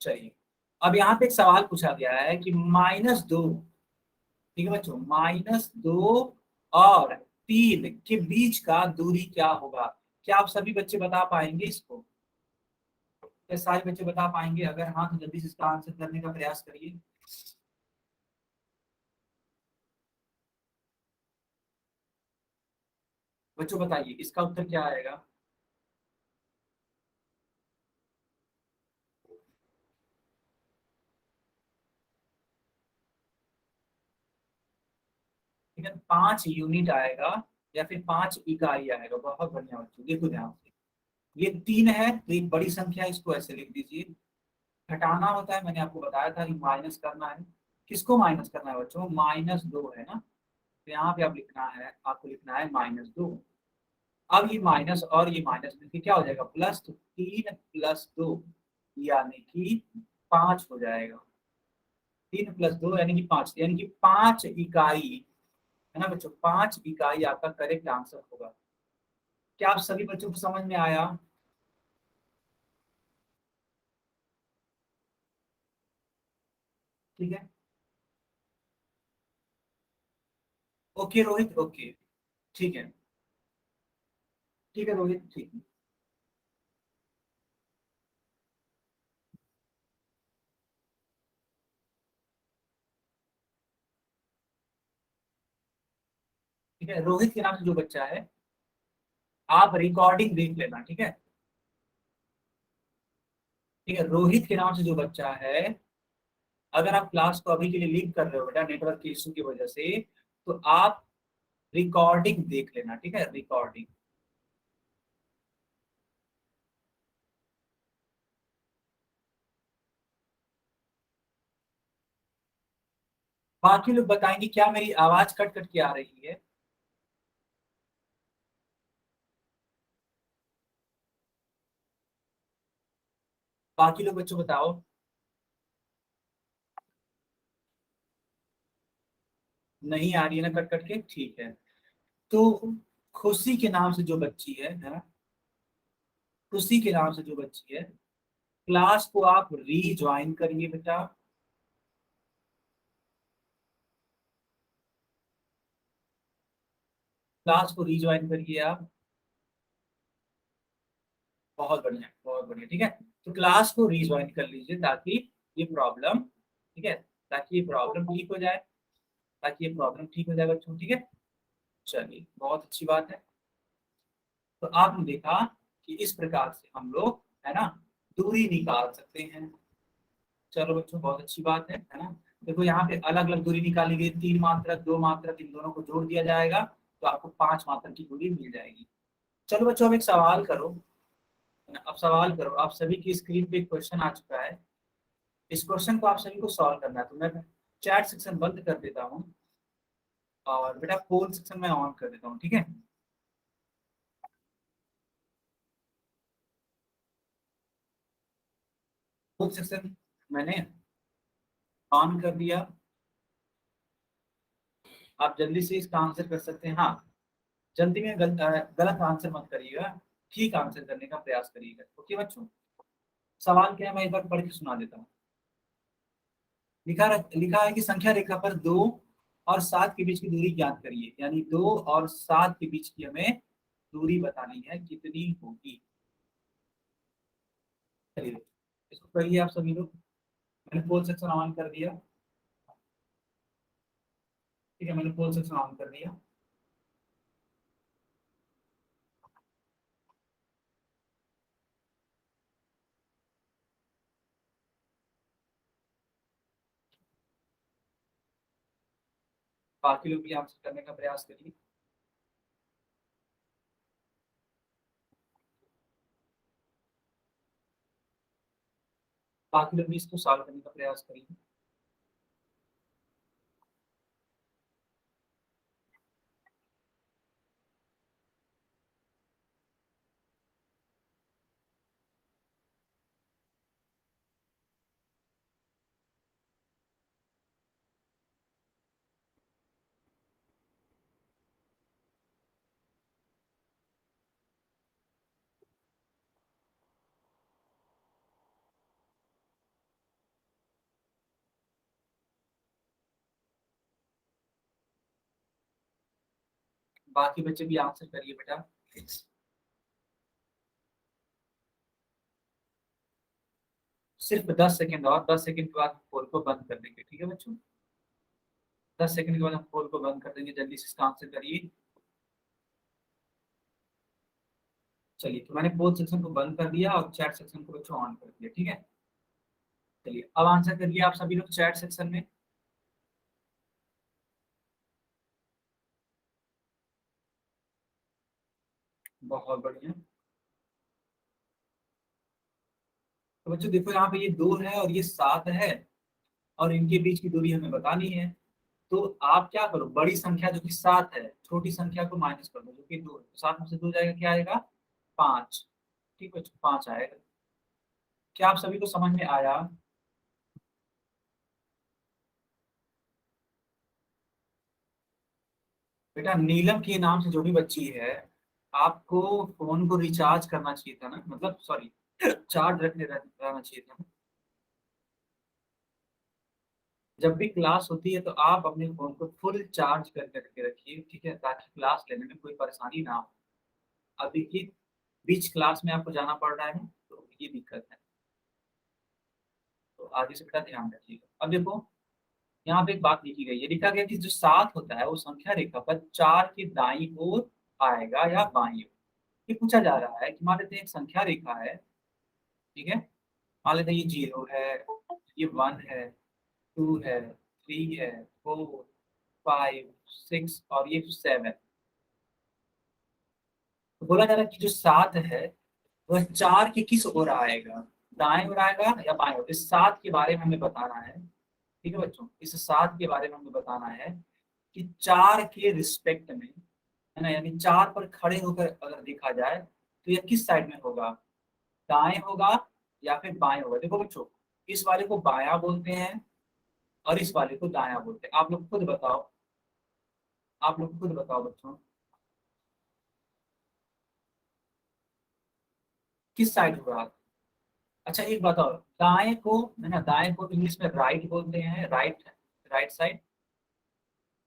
चलिए अब यहाँ पे एक सवाल पूछा गया है कि -2, ठीक है बच्चों, -2 और 3 के बीच का दूरी क्या होगा? क्या आप सभी बच्चे बता पाएंगे इसको? क्या सारे बच्चे बता पाएंगे? अगर हाँ तो जल्दी से इसका आंसर करने का प्रयास करिए। बच्चों बताइए इसका उत्तर क्या आएगा? ठीक है, 5 यूनिट आएगा या फिर 5 इकाई आएगा। बहुत बढ़िया बच्चों, देखो ध्यान से, ये 3 है तो एक बड़ी संख्या है, इसको ऐसे लिख दीजिए। घटाना होता है, मैंने आपको बताया था, माइनस करना है। किसको माइनस करना है बच्चों? -2 है ना, तो यहाँ पे आप लिखना है, आपको लिखना है -2। अब ये माइनस और ये माइनस मिलकर क्या हो जाएगा? प्लस, तो 3 + 2 यानी कि 5 हो जाएगा। 3 + 2 यानी कि 5, यानी कि 5 इकाई है ना बच्चों, 5 इकाई आपका करेक्ट आंसर होगा। क्या आप सभी बच्चों को समझ में आया? ठीक है, ओके रोहित, ओके, ठीक है, ठीक है रोहित, ठीक है। ठीक है, रोहित के नाम से जो बच्चा है, आप रिकॉर्डिंग देख लेना। ठीक है, ठीक है, रोहित के नाम से जो बच्चा है, अगर आप क्लास को अभी के लिए लीव कर रहे हो बेटा नेटवर्क के इशू की वजह से, तो आप रिकॉर्डिंग देख लेना। ठीक है, रिकॉर्डिंग। बाकी लोग बताएंगे क्या मेरी आवाज कट कट के आ रही है? बाकी लोग बच्चों बताओ। नहीं आ रही है ना कट कट के? ठीक है, तो खुशी के नाम से जो बच्ची है ना, खुशी के नाम से जो बच्ची है, क्लास को आप रीज्वाइन करिए बेटा। क्लास को रीज्वाइन करिए आप। बहुत बढ़िया, बहुत बढ़िया। ठीक है, तो क्लास को रीज्वाइन कर लीजिए ताकि ये प्रॉब्लम, ठीक है, ताकि ये प्रॉब्लम ठीक हो जाए, ताकि ये प्रॉब्लम ठीक हो जाए बच्चों। ठीक है, चलिए बहुत अच्छी बात है। तो आपने देखा कि इस प्रकार से हम लोग, है ना, दूरी निकाल सकते हैं। चलो बच्चों बहुत अच्छी बात है ना। देखो यहाँ पे अलग अलग दूरी निकाली गई, 3 मात्रक, 2 मात्रक, इन दोनों को जोड़ दिया जाएगा तो आपको 5 मात्रक की दूरी मिल जाएगी। चलो बच्चों अब एक सवाल करो, है ना? अब सवाल करो, आप सभी की स्क्रीन पे एक क्वेश्चन आ चुका है। इस क्वेश्चन को आप सभी को सॉल्व करना है। तो मैं चैट सेक्शन बंद कर देता हूँ और बेटा पोल सेक्शन में ऑन कर देता हूँ। ठीक है, पोल सेक्शन मैंने ऑन कर दिया। आप जल्दी से इसका आंसर कर सकते हैं। हाँ, जल्दी में गलत आंसर मत करिएगा, ठीक आंसर करने का प्रयास करिएगा। ओके बच्चों, सवाल क्या है, मैं एक बार पढ़ के सुना देता हूँ। लिखा है कि संख्या रेखा पर 2 और 7 के बीच की दूरी ज्ञात करिए, यानी 2 और 7 के बीच की हमें दूरी बतानी है, कितनी होगी। चलिए इसको करिए आप सभी लोग। मैंने पोल सेक्शन ऑन कर दिया। ठीक है, मैंने पोल सेक्शन ऑन कर दिया। बाकी लोग भी आंसर करने का प्रयास करिए। बाकी लोग भी इसको सॉल्व करने का प्रयास करिए। बाकी बच्चे भी आंसर करिए बेटा। सिर्फ 10 सेकंड और, 10 सेकंड के बाद पोल को बंद कर देंगे। ठीक है बच्चों, 10 सेकंड के बाद हम पोल को बंद कर देंगे। जल्दी से इसका आंसर करिए। चलिए, तो मैंने पोल सेक्शन को बंद कर दिया और चैट सेक्शन को बच्चों ऑन कर दिया। ठीक है, चलिए अब आंसर करिए आप सभी लोग चैट सेक्शन में। बहुत बढ़िया। तो बच्चों देखो, यहाँ पे ये 2 है और ये 7 है, और इनके बीच की दूरी हमें बतानी है। तो आप क्या करो, बड़ी संख्या जो कि 7 है, छोटी संख्या को माइनस कर दो जो कि 2 है। तो 7 में से 2 जाएगा, क्या आएगा? 5। ठीक है, 5 आएगा। क्या आप सभी को समझ में आया? बेटा नीलम के नाम से जो भी बच्ची है, आपको फोन को रिचार्ज करना चाहिए था ना, मतलब सॉरी चार्ज रहना चाहिए था। जब भी क्लास होती है तो आप अपने फोन को फुल चार्ज करके रखिए, ठीक है, ताकि क्लास लेने में कोई परेशानी ना हो। अब देखिए, बीच क्लास में आपको जाना पड़ रहा है ना, तो ये दिक्कत है। तो आगे से बेटा ध्यान रखिएगा। अब देखो, यहाँ पे एक बात लिखी गई है, लिखा गया कि जो 7 होता है वो संख्या रेखा पर 4 के दाईं ओर आएगा या बाईं ओर। ये पूछा जा रहा है कि मान लेते हैं एक संख्या रेखा है, ठीक है, मान लेते हैं ये 0 है, ये 1 है, 2 है, 3 है, 4, 5, 6 और ये 7। तो बोला जा रहा है कि जो 7 है वह 4 की किस ओर आएगा, दाएं ओर आएगा या बाएं ओर। इस 7 के बारे में हमें बताना है। ठीक है बच्चों, इस 7 के बारे में हमें बताना है कि 4 के रिस्पेक्ट में, है ना, यानी 4 पर खड़े होकर अगर देखा जाए तो यह किस साइड में होगा, दाएं होगा या फिर बाएं होगा। देखो बच्चों, इस वाले को बायां बोलते हैं और इस वाले को दायां बोलते हैं। आप लोग खुद बताओ, आप लोग खुद बताओ बच्चों, किस साइड होगा। अच्छा एक बताओ, दाएं को, है ना, दाएं को इंग्लिश में राइट बोलते हैं, राइट, राइट साइड।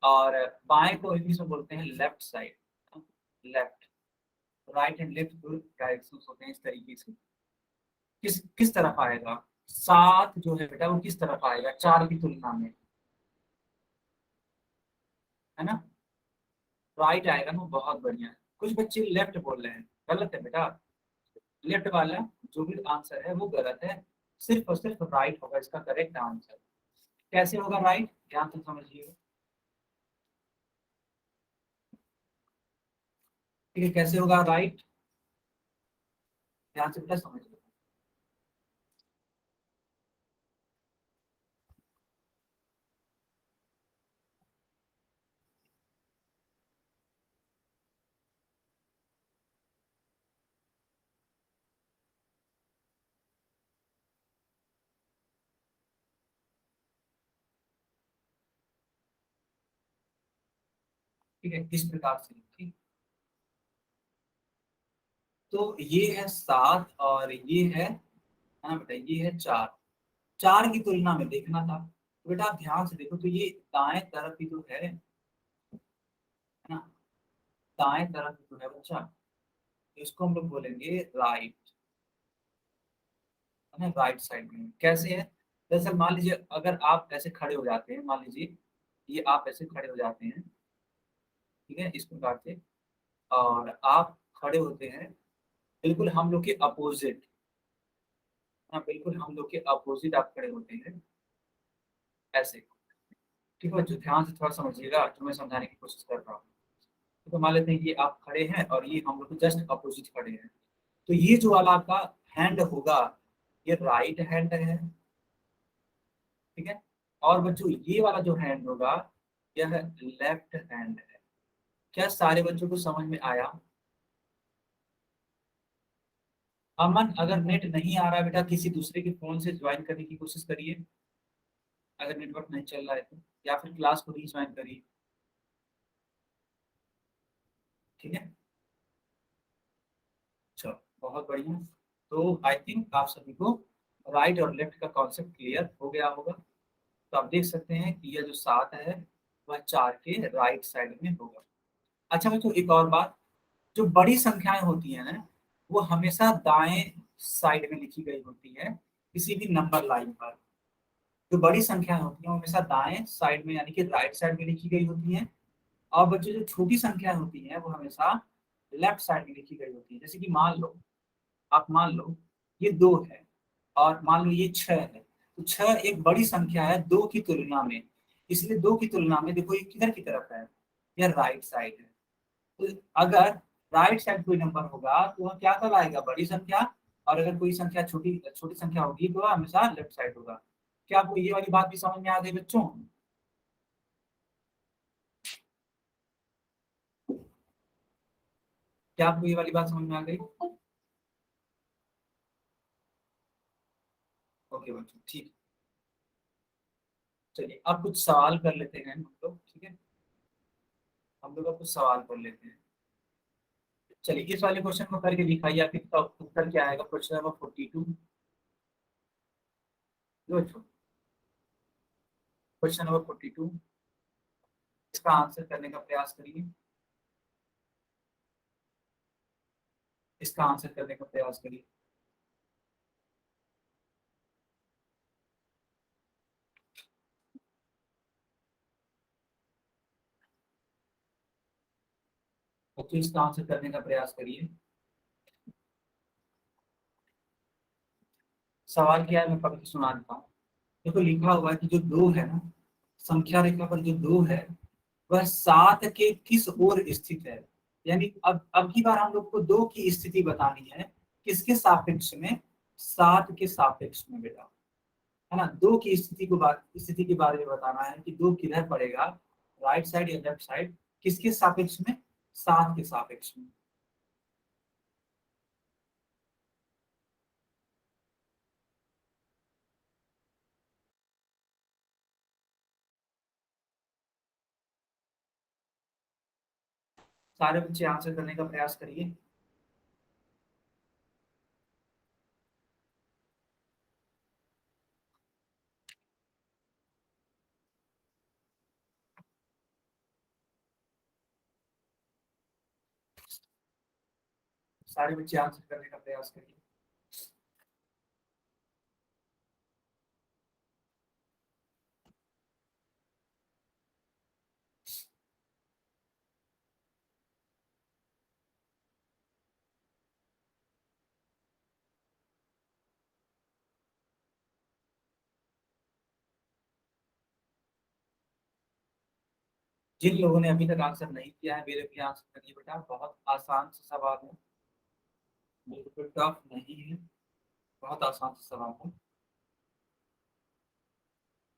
और बाएं को इंग्लिश में बोलते हैं left side, left. Right and left दो डायरेक्शन होते हैं इस तरीके से। किस किस तरफ आएगा 7 जो है बेटा, वो किस तरफ आएगा 4 की तुलना में, है ना, राइट आएगा ना। बहुत बढ़िया। कुछ बच्चे लेफ्ट बोल रहे हैं, गलत है बेटा। लेफ्ट वाला जो भी आंसर है वो गलत है, सिर्फ और सिर्फ राइट होगा इसका करेक्ट आंसर। कैसे होगा राइट, ध्यान से समझिए। ठीक है, कैसे होगा राइट, ध्यान से बेटा समझिए। ठीक है, किस प्रकार से, ठीक। तो ये है 7 और ये है है ना बेटा, ये है 4, 4 की तुलना में देखना था। तो बेटा आप ध्यान से देखो, तो ये दाएं तरफ ही तो है ना, दाएं तरफ ही तो है बच्चा, तो इसको हम लोग बोलेंगे राइट, है ना, राइट साइड में। कैसे है, दरअसल मान लीजिए अगर आप ऐसे खड़े हो जाते हैं, मान लीजिए ये आप ऐसे खड़े हो जाते हैं, ठीक है, इस प्रकार से, और आप खड़े होते हैं बिल्कुल हम लोग के अपोजिट, हाँ बिल्कुल हम लोग के अपोजिट आप खड़े होते हैं ऐसे, ठीक है, जो ध्यान से थोड़ा समझिएगा, जो मैं समझाने की कोशिश कर रहा हूँ। तो मान लेते हैं ये आप खड़े हैं और ये हम लोग जस्ट अपोजिट खड़े हैं, तो ये जो वाला आपका हैंड होगा ये राइट हैंड है, ठीक है, और बच्चों ये वाला जो हैंड होगा यह लेफ्ट हैंड है। क्या सारे बच्चों को समझ में आया? अमन, अगर नेट नहीं आ रहा बेटा किसी दूसरे के फोन से ज्वाइन करने की कोशिश करिए, अगर नेटवर्क नहीं चल रहा है तो, या फिर क्लास को रीज्वाइन करिए, ठीक है, चलो बहुत बढ़िया। तो आई थिंक आप सभी को राइट और लेफ्ट का कॉन्सेप्ट क्लियर हो गया होगा। तो आप देख सकते हैं कि यह जो 7 है वह 4 के राइट साइड में होगा। अच्छा बच्चों एक और बात, जो बड़ी संख्याएं होती हैं ना वो हमेशा दाएं साइड में लिखी गई होती है किसी भी नंबर लाइन पर। जो बड़ी संख्याएं होती हैं वो हमेशा दाएं साइड में यानी कि राइट साइड में लिखी गई होती हैं, और बच्चों जो छोटी संख्याएं होती हैं वो हमेशा लेफ्ट साइड में लिखी गई होती है। जैसे कि मान लो, आप मान लो ये 2 है और मान लो ये 6 है, तो 6 एक बड़ी संख्या है 2 की तुलना में, इसलिए 2 की तुलना में देखो ये किधर की तरफ है, यह राइट साइड है। तो अगर राइट साइड कोई नंबर होगा तो वह क्या कहलाएगा, बड़ी संख्या, और अगर कोई संख्या छोटी छोटी संख्या होगी तो वह हमेशा लेफ्ट साइड होगा। क्या आपको ये वाली बात भी समझ में आ गई बच्चों? क्या आपको ये वाली बात समझ में आ गई? ओके बच्चों ठीक, चलिए अब कुछ सवाल कर लेते हैं हम लोग, ठीक है, हम लोग अब कुछ सवाल कर लेते हैं। चलिए इस वाले क्वेश्चन को करके दिखाइए, आपके उत्तर क्या आएगा, क्वेश्चन नंबर 42। क्वेश्चन नंबर 42, इसका आंसर करने का प्रयास करिए, इसका आंसर करने का प्रयास करिए। तो इसका आंसर करने का प्रयास करिए। सवाल क्या है मैं पढ़ के सुना देता हूँ। देखो लिखा हुआ है कि जो 2 है ना, संख्या रेखा पर जो 2 है वह 7 के किस ओर स्थित है। यानी अब की बार हम लोग को 2 की स्थिति बतानी है, किसके सापेक्ष में, 7 के सापेक्ष में बेटा, है ना। 2 की स्थिति के बारे में बताना है कि 2 किधर पड़ेगा, राइट साइड या लेफ्ट साइड, किसके सापेक्ष में, 7 के सापेक्ष में। सारे बच्चे आंसर करने का प्रयास करिए। सारे बच्चे आंसर करने का प्रयास करिए। जिन लोगों ने अभी तक आंसर नहीं किया है मेरे भी आंसर करिए बेटा, बहुत आसान सा सवाल है, बिल्कुल टफ नहीं है, बहुत आसान सा सवाल है,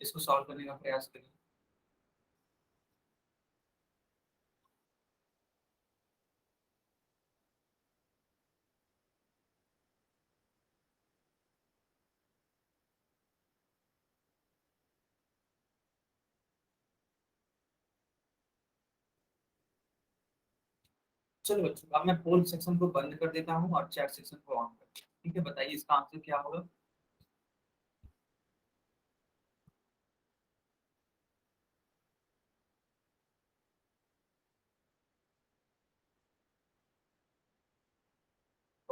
इसको सॉल्व करने का प्रयास करिए। चलो बच्चों अब मैं पोल सेक्शन को बंद कर देता हूँ और चैट सेक्शन को ऑन कर, ठीक है, बताइए इसका आंसर क्या होगा।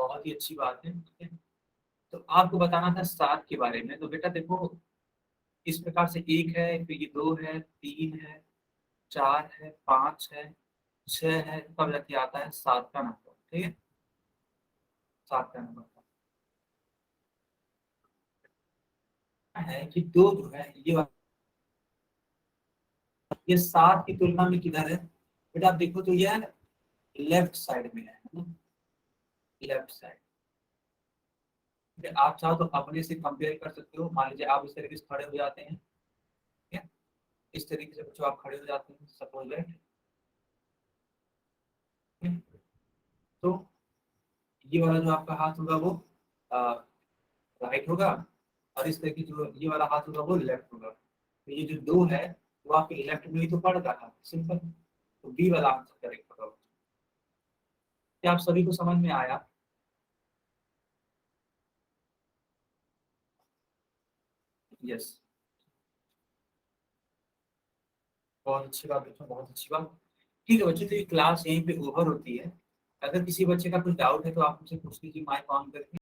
बहुत ही अच्छी बात है, ठीक है। तो आपको बताना था 7 के बारे में। तो बेटा देखो, इस प्रकार से 1 है, फिर ये 2 है, 3 है, 4 है, 5 है, 6 है, तब जाके आता है 7 का नंबर, ठीक है। 7 का नंबर है कि 2 जो है ये 7 की तुलना में किधर है बेटा? आप देखो तो ये लेफ्ट साइड में है ना, लेफ्ट साइड। आप चाहो तो अपने से कंपेयर कर सकते हो। मान लीजिए आप इस तरीके से खड़े हो जाते हैं, ठीक है, इस तरीके से बच्चों आप खड़े हो जाते हैं, सपोज दैट। तो ये वाला जो आपका हाथ होगा वो राइट होगा, और इस तरीके जो ये वाला हाथ होगा वो लेफ्ट होगा। तो ये जो 2 है वो आपके लेफ्ट में ही तो पड़ रहा है, सिंपल। तो बी वाला आंसर करेक्ट होगा। क्या आप सभी को समझ में आया? यस, बहुत अच्छी बात बच्चों, बहुत अच्छी बात। ठीक है बच्चों, तो ये क्लास यहीं पे ओवर होती है। अगर किसी बच्चे का कुछ डाउट है तो आप मुझसे पूछ लीजिए माइक ऑन करके।